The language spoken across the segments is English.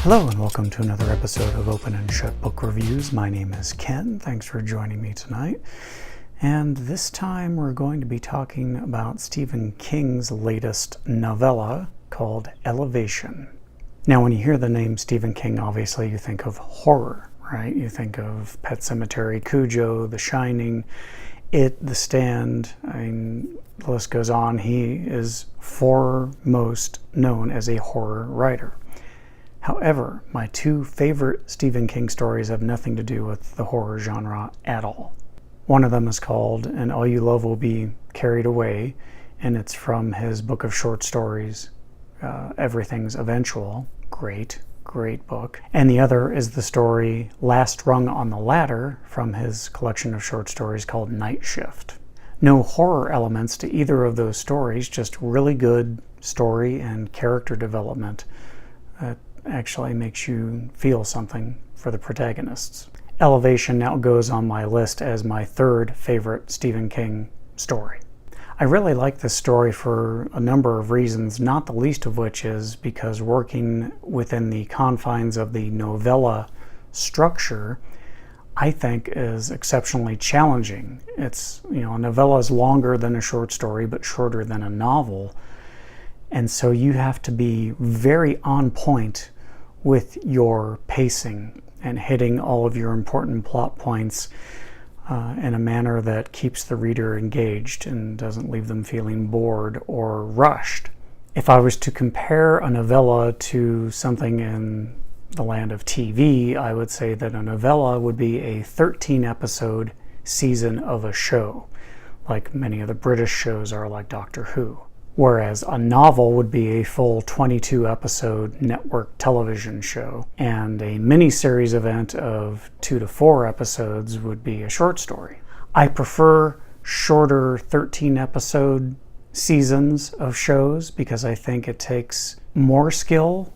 Hello and welcome to another episode of Open and Shut Book Reviews. My name is Ken. Thanks for joining me tonight. And this time we're going to be talking about Stephen King's latest novella called Elevation. Now when you hear the name Stephen King, obviously you think of horror, right? You think of Pet Sematary, Cujo, The Shining, It, The Stand. I mean, the list goes on. He is foremost known as a horror writer. However, my two favorite Stephen King stories have nothing to do with the horror genre at all. One of them is called And All You Love Will Be Carried Away, and it's from his book of short stories, Everything's Eventual. Great book. And the other is the story Last Rung on the Ladder from his collection of short stories called Night Shift. No horror elements to either of those stories, just really good story and character development that actually makes you feel something for the protagonists. Elevation now goes on my list as my third favorite Stephen King story. I really like this story for a number of reasons, not the least of which is because working within the confines of the novella structure, I think is exceptionally challenging. It's, a novella is longer than a short story, but shorter than a novel. And so you have to be very on point with your pacing and hitting all of your important plot points in a manner that keeps the reader engaged and doesn't leave them feeling bored or rushed. If I was to compare a novella to something in the land of TV, I would say that a novella would be a 13-episode season of a show, like many of the British shows are, like Doctor Who. Whereas a novel would be a full 22-episode network television show, and a miniseries event of 2 to 4 episodes would be a short story. I prefer shorter 13-episode seasons of shows because I think it takes more skill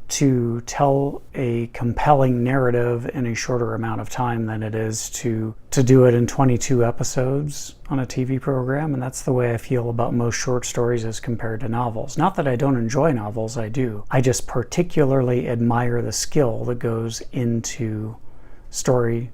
to tell a compelling narrative in a shorter amount of time than it is to do it in 22 episodes on a TV program, and that's the way I feel about most short stories as compared to novels. Not that I don't enjoy novels, I do. I just particularly admire the skill that goes into story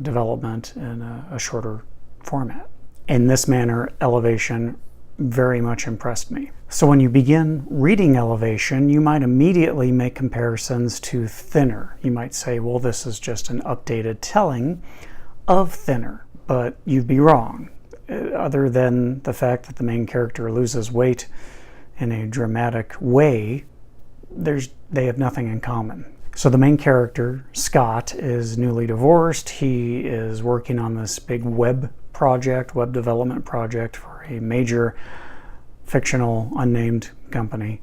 development in a shorter format. In this manner, Elevation very much impressed me. So when you begin reading Elevation, you might immediately make comparisons to Thinner. You might say, well, this is just an updated telling of Thinner, but you'd be wrong. Other than the fact that the main character loses weight in a dramatic way, they have nothing in common. So the main character, Scott, is newly divorced. He is working on this big web development project for a major fictional unnamed company,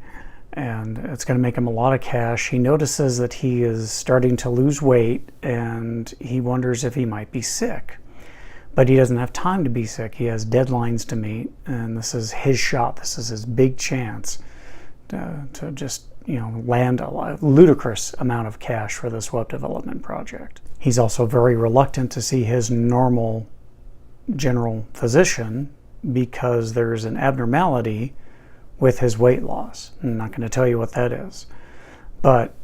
and it's going to make him a lot of cash. He notices that he is starting to lose weight, and he wonders if he might be sick. But he doesn't have time to be sick. He has deadlines to meet, and this is his shot. This is his big chance to just land a ludicrous amount of cash for this web development project. He's also very reluctant to see his normal general physician because there's an abnormality with his weight loss. I'm not going to tell you what that is, but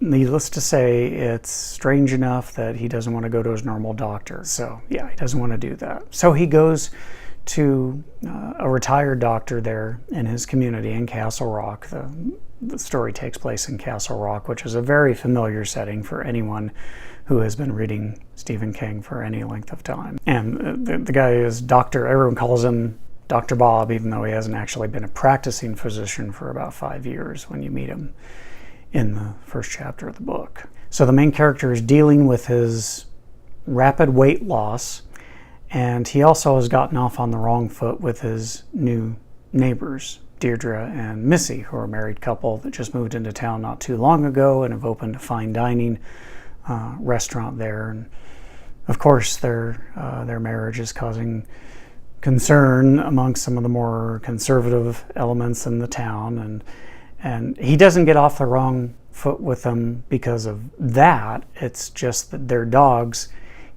needless to say, it's strange enough that he doesn't want to go to his normal doctor. So yeah, he doesn't want to do that. So he goes to a retired doctor there in his community in Castle Rock. The story takes place in Castle Rock, which is a very familiar setting for anyone who has been reading Stephen King for any length of time. And the guy is everyone calls him Doctor Bob, even though he hasn't actually been a practicing physician for about 5 years when you meet him in the first chapter of the book. So the main character is dealing with his rapid weight loss, and he also has gotten off on the wrong foot with his new neighbors, Deirdre and Missy, who are a married couple that just moved into town not too long ago and have opened a fine dining restaurant there. And of course, their marriage is causing concern amongst some of the more conservative elements in the town, and he doesn't get off the wrong foot with them because of that. It's just that their dogs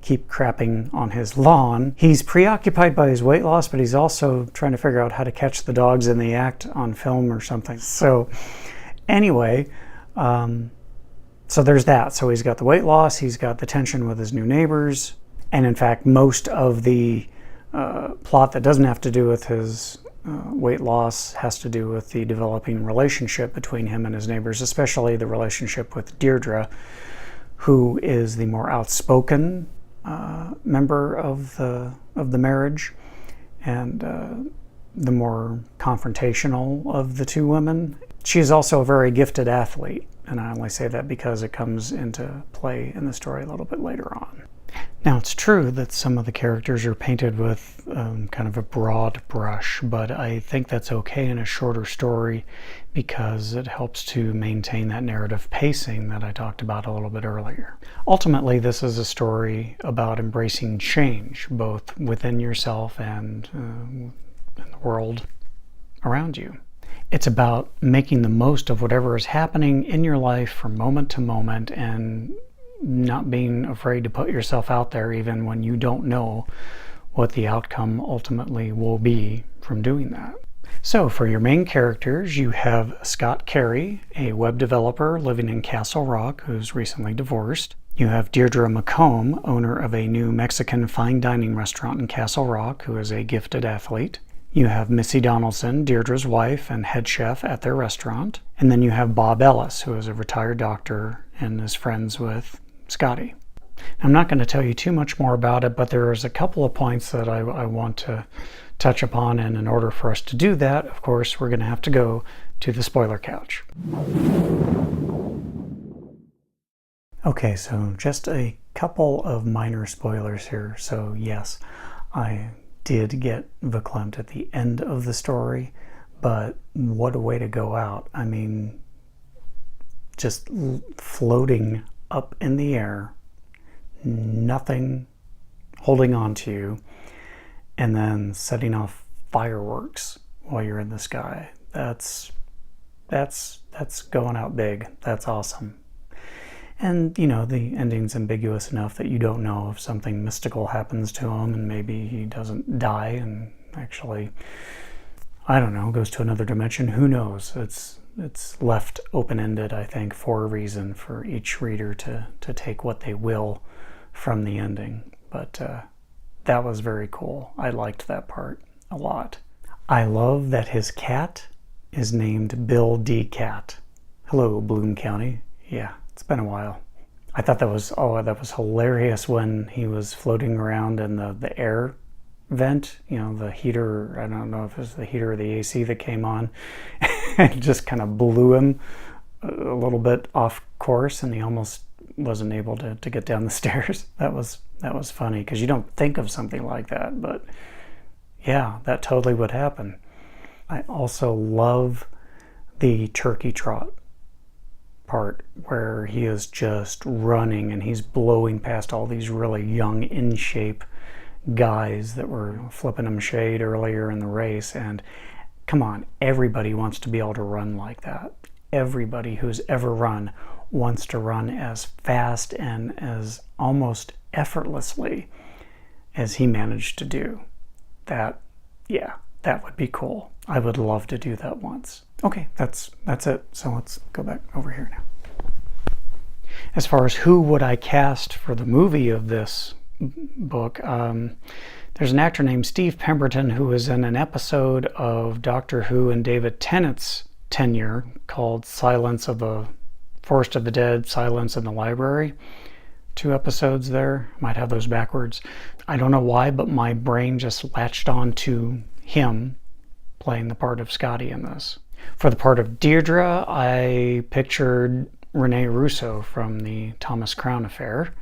keep crapping on his lawn. He's preoccupied by his weight loss, but he's also trying to figure out how to catch the dogs in the act on film or something. So anyway, So there's that. So he's got the weight loss, he's got the tension with his new neighbors, and in fact, most of the plot that doesn't have to do with his weight loss has to do with the developing relationship between him and his neighbors, especially the relationship with Deirdre, who is the more outspoken member of the marriage, and the more confrontational of the two women. She is also a very gifted athlete, and I only say that because it comes into play in the story a little bit later on. Now, it's true that some of the characters are painted with kind of a broad brush, but I think that's okay in a shorter story because it helps to maintain that narrative pacing that I talked about a little bit earlier. Ultimately, this is a story about embracing change, both within yourself and in the world around you. It's about making the most of whatever is happening in your life from moment to moment and not being afraid to put yourself out there even when you don't know what the outcome ultimately will be from doing that. So for your main characters, you have Scott Carey, a web developer living in Castle Rock who's recently divorced. You have Deirdre McComb, owner of a new Mexican fine dining restaurant in Castle Rock, who is a gifted athlete. You have Missy Donaldson, Deirdre's wife and head chef at their restaurant. And then you have Bob Ellis, who is a retired doctor and is friends with Scotty. I'm not going to tell you too much more about it, but there's a couple of points that I want to touch upon, and in order for us to do that, of course, we're going to have to go to the spoiler couch. Okay, so just a couple of minor spoilers here. So yes, I did get verklempt at the end of the story, but what a way to go out. I mean, just floating up in the air, nothing holding on to you, and then setting off fireworks while you're in the sky. That's going out big. That's awesome. And you know, the ending's ambiguous enough that you don't know if something mystical happens to him and maybe he doesn't die and actually, I don't know, goes to another dimension. Who knows? It's left open-ended, I think, for a reason, for each reader to take what they will from the ending. But that was very cool. I liked that part a lot. I love that his cat is named Bill D. Cat. Hello, Bloom County. Yeah, it's been a while. I thought that was hilarious when he was floating around in the air vent, you know, the heater, I don't know if it was the heater or the AC that came on, and just kind of blew him a little bit off course, and he almost wasn't able to get down the stairs. That was funny, because you don't think of something like that, but yeah, that totally would happen. I also love the turkey trot part where he is just running and he's blowing past all these really young, in shape guys that were flipping him shade earlier in the race. And come on, everybody wants to be able to run like that. Everybody who's ever run wants to run as fast and as almost effortlessly as he managed to do. That would be cool. I would love to do that once. Okay, that's it. So let's go back over here now. As far as who would I cast for the movie of this book, there's an actor named Steve Pemberton who was in an episode of Doctor Who in David Tennant's tenure called Silence of the Forest of the Dead, Silence in the Library. 2 episodes there. Might have those backwards. I don't know why, but my brain just latched on to him playing the part of Scotty in this. For the part of Deirdre, I pictured Renee Russo from the Thomas Crown Affair.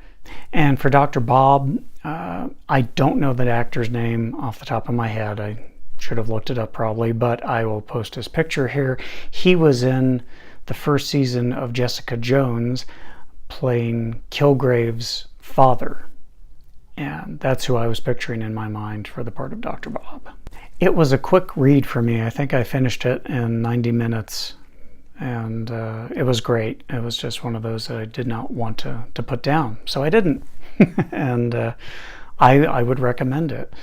And for Dr. Bob, I don't know that actor's name off the top of my head. I should have looked it up probably, but I will post his picture here. He was in the first season of Jessica Jones playing Kilgrave's father. And that's who I was picturing in my mind for the part of Dr. Bob. It was a quick read for me. I think I finished it in 90 minutes, and it was great. It was just one of those that I did not want to put down, so I didn't. And I would recommend it.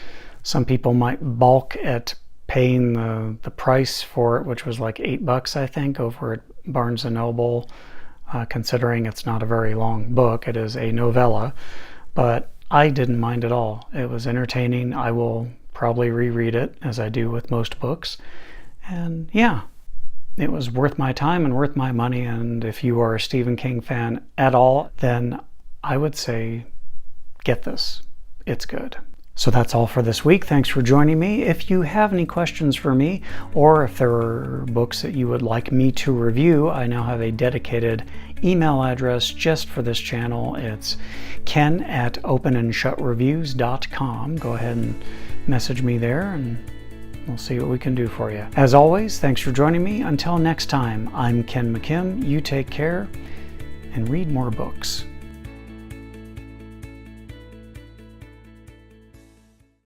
Some people might balk at paying the price for it, which was like $8, I think, over at Barnes & Noble. considering it's not a very long book. It is a novella, but I didn't mind at all. It was entertaining. I will probably reread it, as I do with most books. And yeah, it was worth my time and worth my money. And if you are a Stephen King fan at all, then I would say get this. It's good. So that's all for this week. Thanks for joining me. If you have any questions for me, or if there are books that you would like me to review, I now have a dedicated email address just for this channel. It's ken@openandshutreviews.com. Go ahead and message me there and we'll see what we can do for you. As always, thanks for joining me. Until next time, I'm Ken McKim. You take care and read more books.